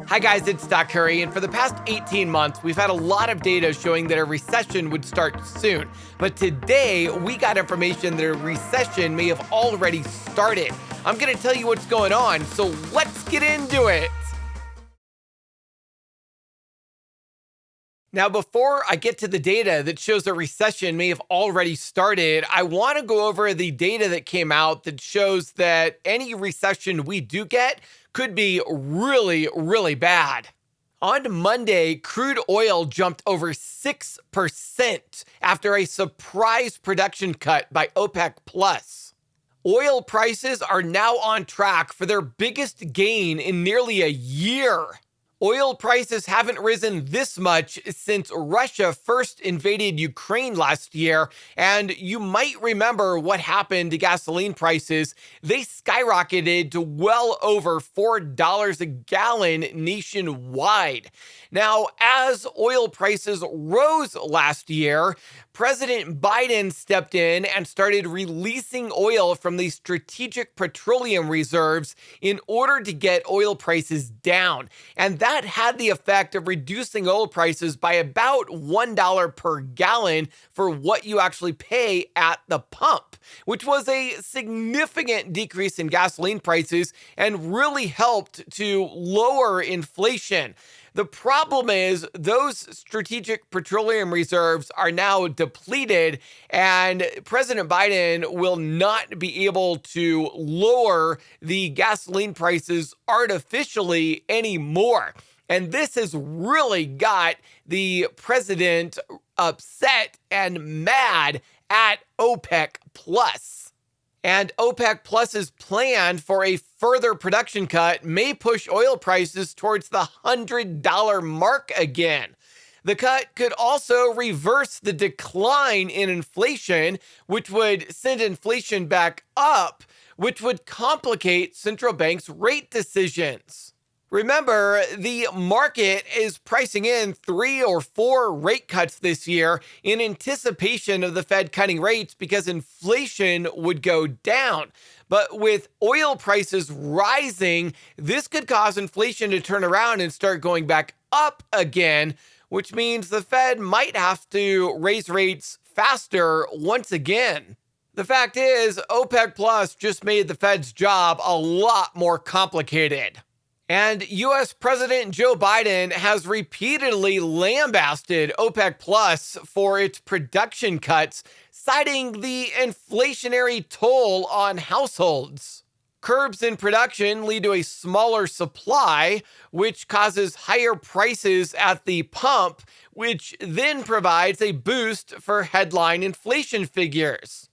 Hi guys, it's Doc Curry, and for the past 18 months, we've had a lot of data showing that a recession would start soon. But today, we got information that a recession may have already started. I'm gonna tell you what's going on, so let's get into it. Now, before I get to the data that shows a recession may have already started, I want to go over the data that came out that shows that any recession we do get could be really, really bad. On Monday, crude oil jumped over 6% after a surprise production cut by OPEC Plus. Oil prices are now on track for their biggest gain in nearly a year. Oil prices haven't risen this much since Russia first invaded Ukraine last year, and you might remember what happened to gasoline prices. They skyrocketed to well over $4 a gallon nationwide. Now, as oil prices rose last year, President Biden stepped in and started releasing oil from the strategic petroleum reserves in order to get oil prices down. And that had the effect of reducing oil prices by about $1 per gallon for what you actually pay at the pump, which was a significant decrease in gasoline prices and really helped to lower inflation. The problem is those strategic petroleum reserves are now depleted, and President Biden will not be able to lower the gasoline prices artificially anymore. And this has really got the president upset and mad at OPEC Plus. And OPEC Plus's plan for a further production cut may push oil prices towards the $100 mark again. The cut could also reverse the decline in inflation, which would send inflation back up, which would complicate central banks' rate decisions. Remember, the market is pricing in 3 or 4 rate cuts this year in anticipation of the Fed cutting rates because inflation would go down. But with oil prices rising, this could cause inflation to turn around and start going back up again, which means the Fed might have to raise rates faster once again. The fact is, OPEC Plus just made the Fed's job a lot more complicated. And U.S. President Joe Biden has repeatedly lambasted OPEC Plus for its production cuts, citing the inflationary toll on households. Curbs in production lead to a smaller supply, which causes higher prices at the pump, which then provides a boost for headline inflation figures.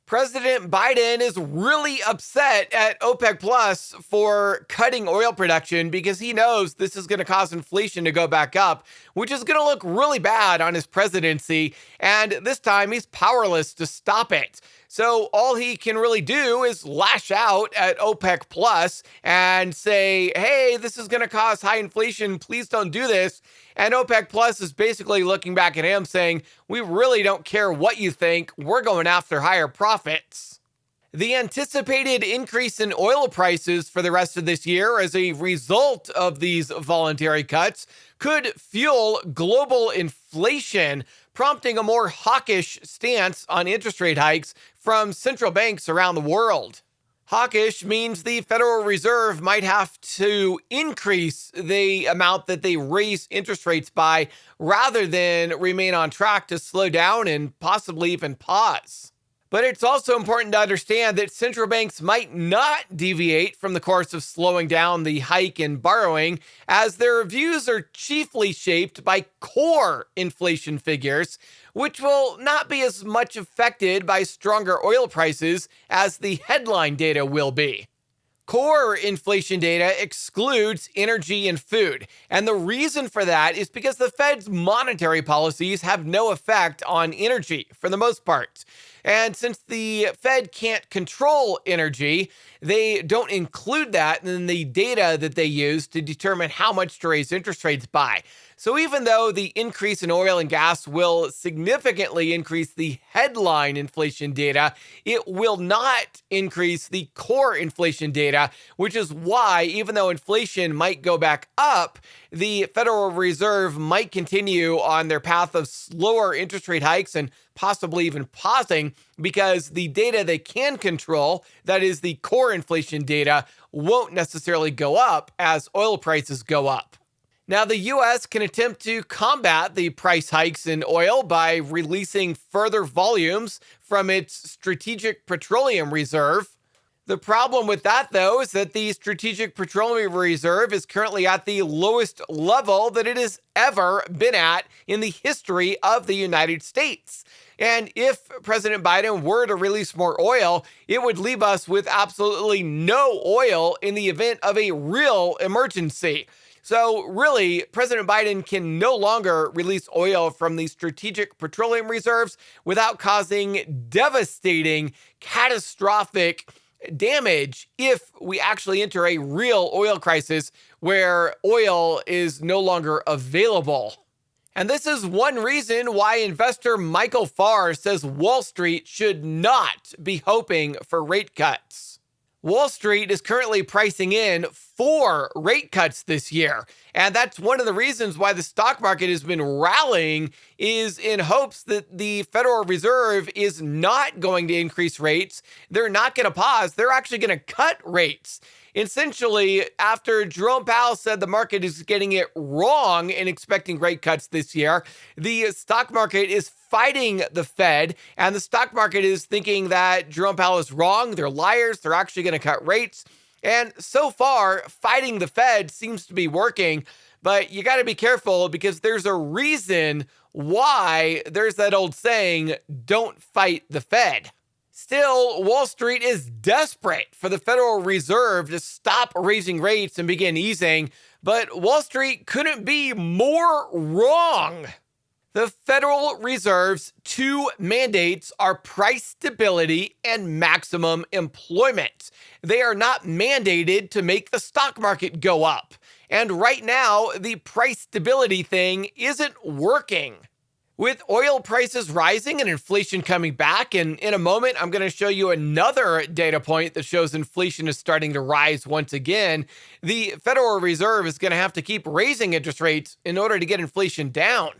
President Biden is really upset at OPEC Plus for cutting oil production because he knows this is going to cause inflation to go back up, which is going to look really bad on his presidency. And this time he's powerless to stop it. So all he can really do is lash out at OPEC Plus and say, hey, this is going to cause high inflation. Please don't do this. And OPEC Plus is basically looking back at him saying, we really don't care what you think. We're going after higher profits. The anticipated increase in oil prices for the rest of this year as a result of these voluntary cuts could fuel global inflation, prompting a more hawkish stance on interest rate hikes from central banks around the world. Hawkish means the Federal Reserve might have to increase the amount that they raise interest rates by rather than remain on track to slow down and possibly even pause. But it's also important to understand that central banks might not deviate from the course of slowing down the hike in borrowing, as their views are chiefly shaped by core inflation figures, which will not be as much affected by stronger oil prices as the headline data will be. Core inflation data excludes energy and food, and the reason for that is because the Fed's monetary policies have no effect on energy for the most part. And since the Fed can't control energy, they don't include that in the data that they use to determine how much to raise interest rates by. So even though the increase in oil and gas will significantly increase the headline inflation data, it will not increase the core inflation data, which is why, even though inflation might go back up, the Federal Reserve might continue on their path of slower interest rate hikes and possibly even pausing, because the data they can control, that is the core inflation data, won't necessarily go up as oil prices go up. Now, the U.S. can attempt to combat the price hikes in oil by releasing further volumes from its Strategic Petroleum Reserve. The problem with that, though, is that the Strategic Petroleum Reserve is currently at the lowest level that it has ever been at in the history of the United States. And if President Biden were to release more oil, it would leave us with absolutely no oil in the event of a real emergency. So really, President Biden can no longer release oil from the strategic petroleum reserves without causing devastating, catastrophic damage if we actually enter a real oil crisis where oil is no longer available. And this is one reason why investor Michael Farr says Wall Street should not be hoping for rate cuts. Wall Street is currently pricing in 4 rate cuts this year. And that's one of the reasons why the stock market has been rallying, is in hopes that the Federal Reserve is not going to increase rates. They're not going to pause. They're actually going to cut rates. Essentially, after Jerome Powell said the market is getting it wrong in expecting rate cuts this year, the stock market is fighting the Fed, and the stock market is thinking that Jerome Powell is wrong. They're liars. They're actually going to cut rates. And so far, fighting the Fed seems to be working, but you got to be careful, because there's a reason why there's that old saying, don't fight the Fed. Still, Wall Street is desperate for the Federal Reserve to stop raising rates and begin easing, but Wall Street couldn't be more wrong. The Federal Reserve's 2 mandates are price stability and maximum employment. They are not mandated to make the stock market go up. And right now, the price stability thing isn't working. With oil prices rising and inflation coming back, and in a moment, I'm going to show you another data point that shows inflation is starting to rise once again, the Federal Reserve is going to have to keep raising interest rates in order to get inflation down.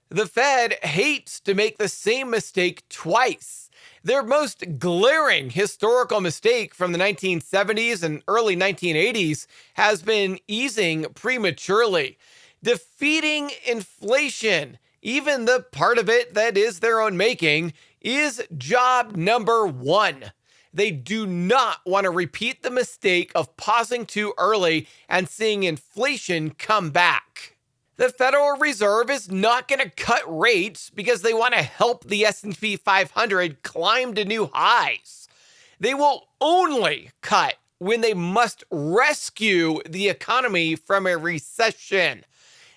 The Fed hates to make the same mistake twice. Their most glaring historical mistake from the 1970s and early 1980s has been easing prematurely. Defeating inflation, even the part of it that is their own making, is job number 1. They do not want to repeat the mistake of pausing too early and seeing inflation come back. The Federal Reserve is not going to cut rates because they want to help the S&P 500 climb to new highs. They will only cut when they must rescue the economy from a recession.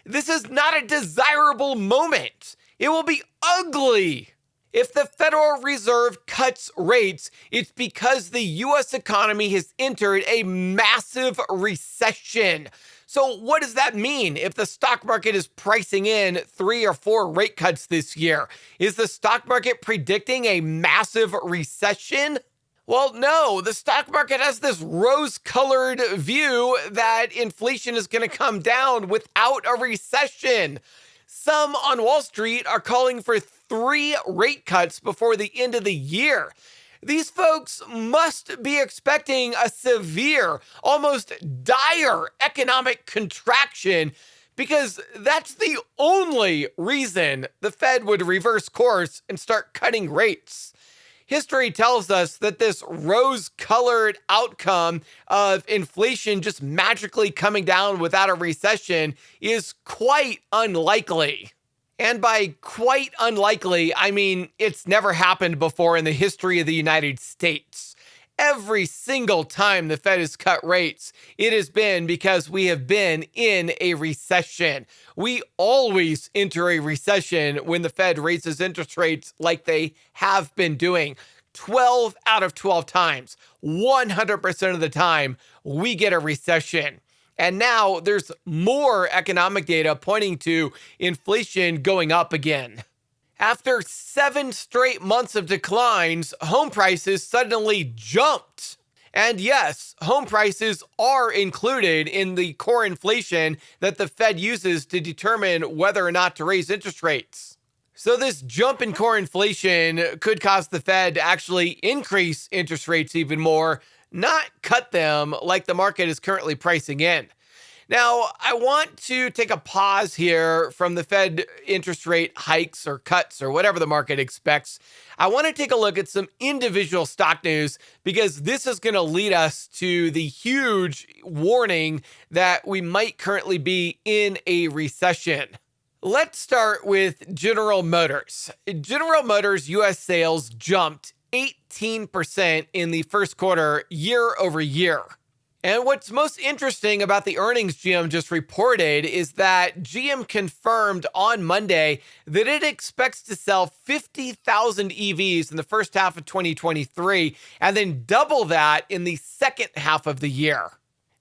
This is not a desirable moment. It will be ugly. If the Federal Reserve cuts rates, it's because the U.S. economy has entered a massive recession. So what does that mean if the stock market is pricing in 3 or 4 rate cuts this year? Is the stock market predicting a massive recession? Well, no, the stock market has this rose-colored view that inflation is going to come down without a recession. Some on Wall Street are calling for 3 rate cuts before the end of the year. These folks must be expecting a severe, almost dire economic contraction, because that's the only reason the Fed would reverse course and start cutting rates. History tells us that this rose-colored outcome of inflation just magically coming down without a recession is quite unlikely. And by quite unlikely, I mean it's never happened before in the history of the United States. Every single time the Fed has cut rates, it has been because we have been in a recession. We always enter a recession when the Fed raises interest rates like they have been doing. 12 out of 12 times, 100% of the time, we get a recession. And now there's more economic data pointing to inflation going up again. After 7 straight months of declines, home prices suddenly jumped. And yes, home prices are included in the core inflation that the Fed uses to determine whether or not to raise interest rates. So this jump in core inflation could cause the Fed to actually increase interest rates even more, not cut them like the market is currently pricing in. Now, I want to take a pause here from the Fed interest rate hikes or cuts or whatever the market expects. I want to take a look at some individual stock news because this is going to lead us to the huge warning that we might currently be in a recession. Let's start with General Motors. General Motors U.S. sales jumped 18% in the first quarter year over year. And what's most interesting about the earnings GM just reported is that GM confirmed on Monday that it expects to sell 50,000 EVs in the first half of 2023 and then double that in the second half of the year.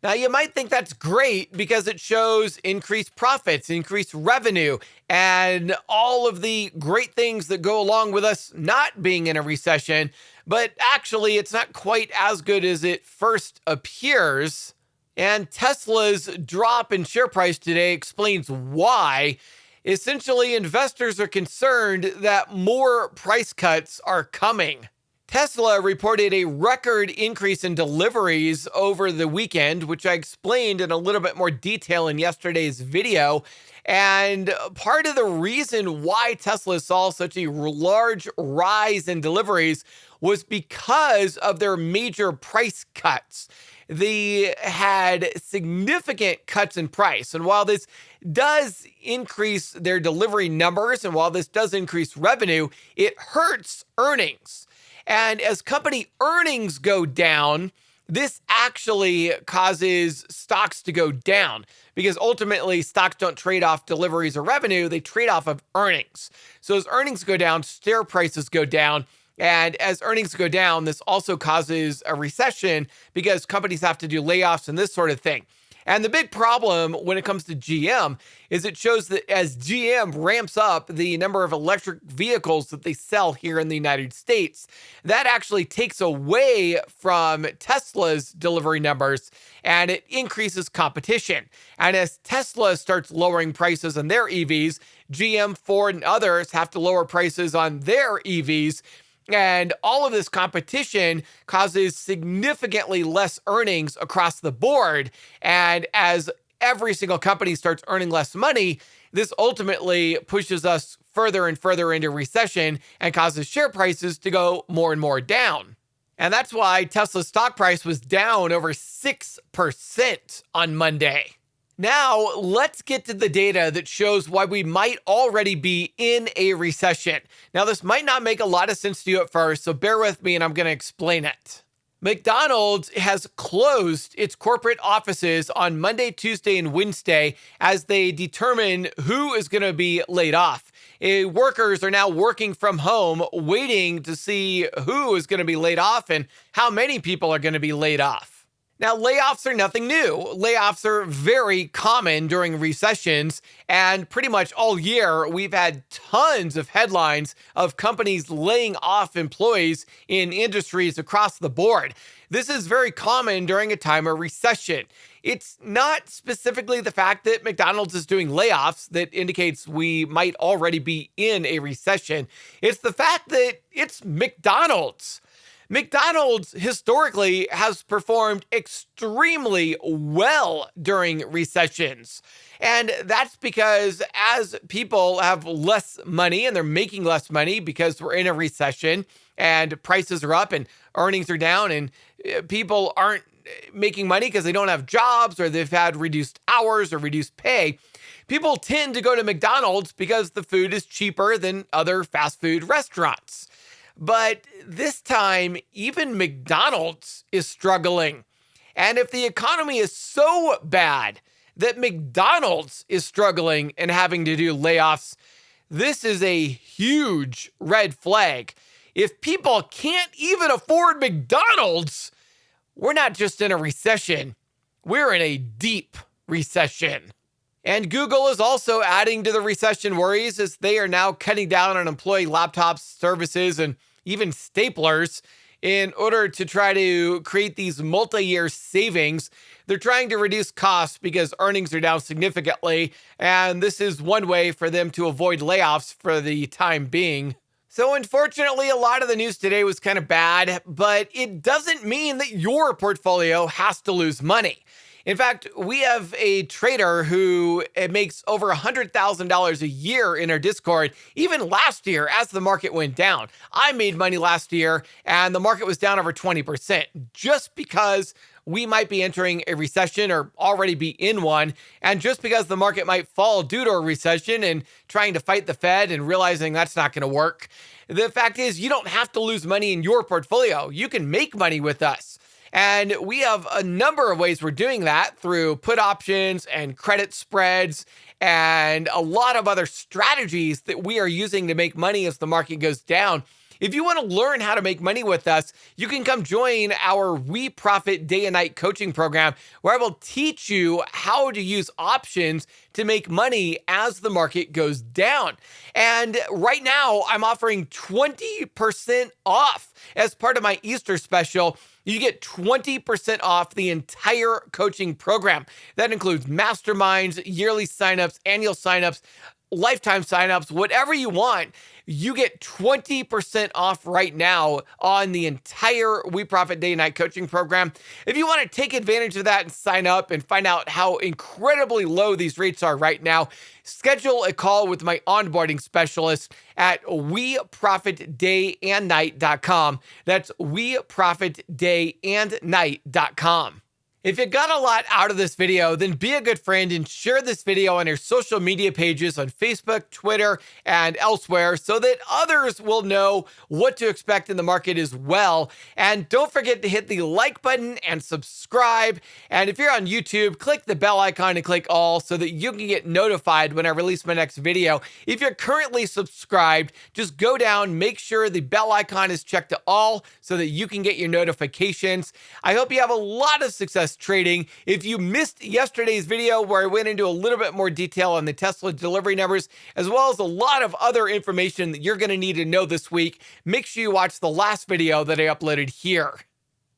Now, you might think that's great because it shows increased profits, increased revenue, and all of the great things that go along with us not being in a recession. But actually, it's not quite as good as it first appears. And Tesla's drop in share price today explains why. Essentially, investors are concerned that more price cuts are coming. Tesla reported a record increase in deliveries over the weekend, which I explained in a little bit more detail in yesterday's video. And part of the reason why Tesla saw such a large rise in deliveries was because of their major price cuts. They had significant cuts in price. And while this does increase their delivery numbers, and while this does increase revenue, it hurts earnings. And as company earnings go down, this actually causes stocks to go down because ultimately stocks don't trade off deliveries or revenue, they trade off of earnings. So as earnings go down, share prices go down. And as earnings go down, this also causes a recession because companies have to do layoffs and this sort of thing. And the big problem when it comes to GM is it shows that as GM ramps up the number of electric vehicles that they sell here in the United States, that actually takes away from Tesla's delivery numbers and it increases competition. And as Tesla starts lowering prices on their EVs, GM, Ford, and others have to lower prices on their EVs. And all of this competition causes significantly less earnings across the board. And as every single company starts earning less money, this ultimately pushes us further and further into recession and causes share prices to go more and more down. And that's why Tesla's stock price was down over 6% on Monday. Now, let's get to the data that shows why we might already be in a recession. Now, this might not make a lot of sense to you at first, so bear with me and I'm going to explain it. McDonald's has closed its corporate offices on Monday, Tuesday, and Wednesday as they determine who is going to be laid off. Workers are now working from home, waiting to see who is going to be laid off and how many people are going to be laid off. Now, layoffs are nothing new. Layoffs are very common during recessions, and pretty much all year, we've had tons of headlines of companies laying off employees in industries across the board. This is very common during a time of recession. It's not specifically the fact that McDonald's is doing layoffs that indicates we might already be in a recession. It's the fact that it's McDonald's. McDonald's historically has performed extremely well during recessions. And that's because as people have less money and they're making less money because we're in a recession and prices are up and earnings are down and people aren't making money because they don't have jobs or they've had reduced hours or reduced pay, people tend to go to McDonald's because the food is cheaper than other fast food restaurants. But this time, even McDonald's is struggling. And if the economy is so bad that McDonald's is struggling and having to do layoffs, this is a huge red flag. If people can't even afford McDonald's, we're not just in a recession, we're in a deep recession. And Google is also adding to the recession worries as they are now cutting down on employee laptops, services, and even staplers in order to try to create these multi-year savings. They're trying to reduce costs because earnings are down significantly, and this is one way for them to avoid layoffs for the time being. So unfortunately, a lot of the news today was kind of bad, but it doesn't mean that your portfolio has to lose money. In fact, we have a trader who makes over $100,000 a year in our Discord, even last year as the market went down. I made money last year and the market was down over 20% just because we might be entering a recession or already be in one. And just because the market might fall due to a recession and trying to fight the Fed and realizing that's not going to work. The fact is, you don't have to lose money in your portfolio. You can make money with us. And we have a number of ways we're doing that through put options and credit spreads and a lot of other strategies that we are using to make money as the market goes down. If you want to learn how to make money with us, you can come join our We Profit Day and Night coaching program, where I will teach you how to use options to make money as the market goes down. And right now, I'm offering 20% off as part of my Easter special. You get 20% off the entire coaching program. That includes masterminds, yearly signups, annual signups, lifetime signups, whatever you want. You get 20% off right now on the entire We Profit Day and Night coaching program. If you want to take advantage of that and sign up and find out how incredibly low these rates are right now, schedule a call with my onboarding specialist at weprofitdayandnight.com. That's weprofitdayandnight.com. If you got a lot out of this video, then be a good friend and share this video on your social media pages on Facebook, Twitter, and elsewhere so that others will know what to expect in the market as well. And don't forget to hit the like button and subscribe. And if you're on YouTube, click the bell icon and click all so that you can get notified when I release my next video. If you're currently subscribed, just go down, make sure the bell icon is checked to all so that you can get your notifications. I hope you have a lot of success trading. If you missed yesterday's video where I went into a little bit more detail on the Tesla delivery numbers, as well as a lot of other information that you're going to need to know this week, make sure you watch the last video that I uploaded here.